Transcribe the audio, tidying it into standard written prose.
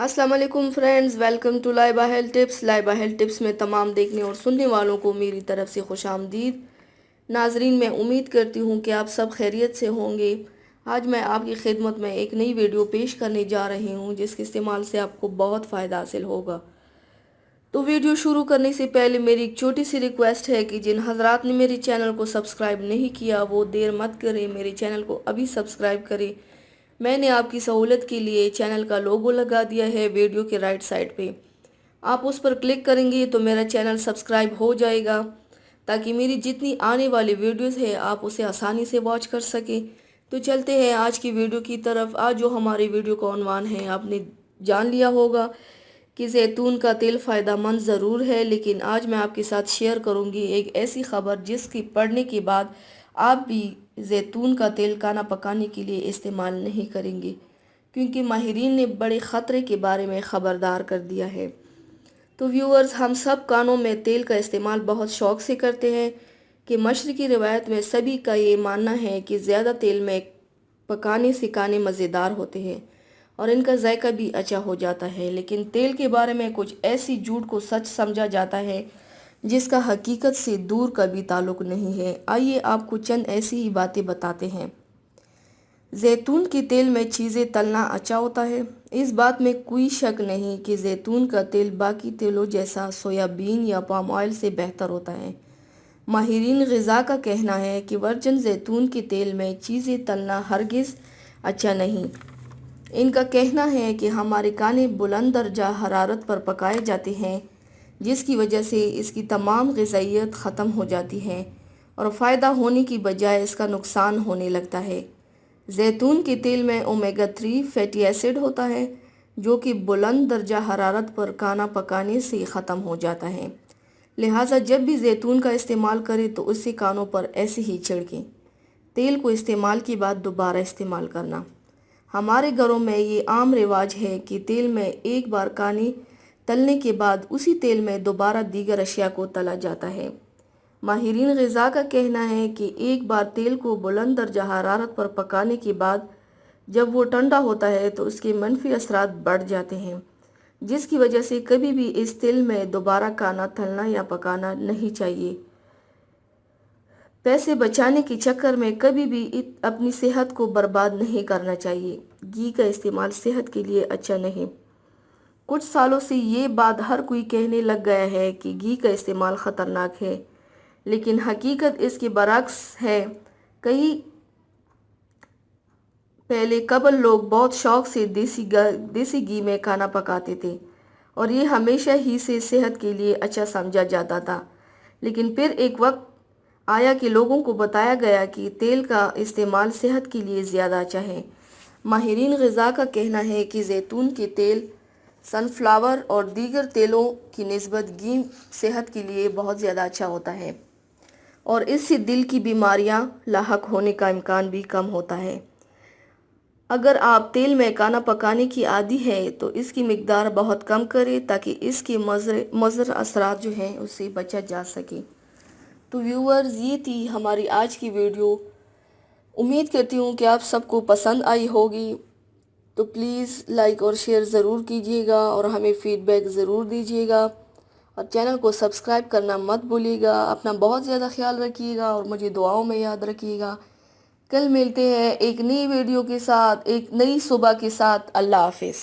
अस्सलाम वालेकुम friends, welcome to Laiba health tips. Laiba health tips में तमाम देखने और सुनने वालों को मेरी तरफ से खुश आमदीद। नाजरीन, मैं उम्मीद करती हूँ कि आप सब खैरियत से होंगे। आज मैं आपकी खिदमत में एक नई वीडियो पेश करने जा रही हूँ जिसके इस्तेमाल से आपको बहुत फ़ायदा हासिल होगा। तो वीडियो शुरू करने से पहले मेरी एक छोटी सी रिक्वेस्ट है कि जिन हजरात ने मेरे चैनल को सब्सक्राइब नहीं किया वो देर मत करें, मेरे चैनल को अभी सब्सक्राइब करें। मैंने आपकी सहूलत के लिए चैनल का लोगो लगा दिया है वीडियो के राइट साइड पे। आप उस पर क्लिक करेंगे तो मेरा चैनल सब्सक्राइब हो जाएगा ताकि मेरी जितनी आने वाली वीडियोस है आप उसे आसानी से वॉच कर सकें। तो चलते हैं आज की वीडियो की तरफ। आज जो हमारी वीडियो का उन्वान है आपने जान लिया होगा कि जैतून का तेल फ़ायदेमंद ज़रूर है, लेकिन आज मैं आपके साथ शेयर करूंगी एक ऐसी ख़बर जिसकी पढ़ने के बाद आप भी जैतून का तेल खाना पकाने के लिए इस्तेमाल नहीं करेंगे, क्योंकि माहिरीन ने बड़े ख़तरे के बारे में ख़बरदार कर दिया है। तो व्यूअर्स, हम सब खानों में तेल का इस्तेमाल बहुत शौक़ से करते हैं कि मशरक़ी रिवायत में सभी का ये मानना है कि ज़्यादा तेल में पकाने से खाने मज़ेदार होते हैं और इनका जायका भी अच्छा हो जाता है। लेकिन तेल के बारे में कुछ ऐसी झूठ को सच समझा जाता है जिसका हकीकत से दूर का भी ताल्लुक नहीं है। आइए आपको चंद ऐसी ही बातें बताते हैं। जैतून के तेल में चीज़ें तलना अच्छा होता है। इस बात में कोई शक नहीं कि जैतून का तेल बाकी तेलों जैसा सोयाबीन या पाम ऑयल से बेहतर होता है। माहिरीन ग़िज़ा का कहना है कि वर्जिन जैतून के तेल में चीज़ें तलना हरगिज़ अच्छा नहीं। इनका कहना है कि हमारे खाने बुलंद दर्जा हरारत पर पकाए जाते हैं, जिसकी वजह से इसकी तमाम ग़िज़ाइयत ख़त्म हो जाती है और फ़ायदा होने की बजाय इसका नुकसान होने लगता है। जैतून के तेल में ओमेगा 3 फैटी एसिड होता है जो कि बुलंद दर्जा हरारत पर खाना पकाने से ख़त्म हो जाता है। लिहाजा जब भी जैतून का इस्तेमाल करें तो उससे कानों पर ऐसे ही छिड़कें। तेल को इस्तेमाल के बाद दोबारा इस्तेमाल करना। हमारे घरों में ये आम रिवाज है कि तेल में एक बार खाने तलने के बाद उसी तेल में दोबारा दीगर अशिया को तला जाता है। माहिरीन ग़िज़ा का कहना है कि एक बार तेल को बुलंद दर्जा हरारत पर पकाने के बाद जब वो ठंडा होता है तो उसके मनफी असरात बढ़ जाते हैं, जिसकी वजह से कभी भी इस तेल में दोबारा खाना तलना या पकाना नहीं चाहिए। पैसे बचाने के चक्कर में कभी भी अपनी सेहत को बर्बाद नहीं करना चाहिए। घी का इस्तेमाल सेहत के लिए अच्छा नहीं। कुछ सालों से ये बात हर कोई कहने लग गया है कि घी का इस्तेमाल ख़तरनाक है, लेकिन हकीकत इसके बरक्स है। कई पहले कबल लोग बहुत शौक से देसी घी में खाना पकाते थे और ये हमेशा ही से सेहत के लिए अच्छा समझा जाता था। लेकिन फिर एक वक्त आया कि लोगों को बताया गया कि तेल का इस्तेमाल सेहत के लिए ज़्यादा अच्छा है। माहिरीन ग़िज़ा का कहना है कि जैतून के तेल सनफ्लावर और दीगर तेलों की निस्बत घी सेहत के लिए बहुत ज़्यादा अच्छा होता है और इससे दिल की बीमारियां लाहक होने का इम्कान भी कम होता है। अगर आप तेल में खाना पकाने की आदी है तो इसकी मिकदार बहुत कम करें ताकि इसके मुज़र असरात जो हैं उससे बचा जा सके। तो व्यूअर्स, ये थी हमारी आज की वीडियो। उम्मीद करती हूँ कि आप सबको पसंद आई होगी। तो प्लीज़ लाइक और शेयर ज़रूर कीजिएगा और हमें फ़ीडबैक ज़रूर दीजिएगा और चैनल को सब्सक्राइब करना मत भूलिएगा। अपना बहुत ज़्यादा ख्याल रखिएगा और मुझे दुआओं में याद रखिएगा। कल मिलते हैं एक नई वीडियो के साथ, एक नई सुबह के साथ। अल्लाह हाफिज़।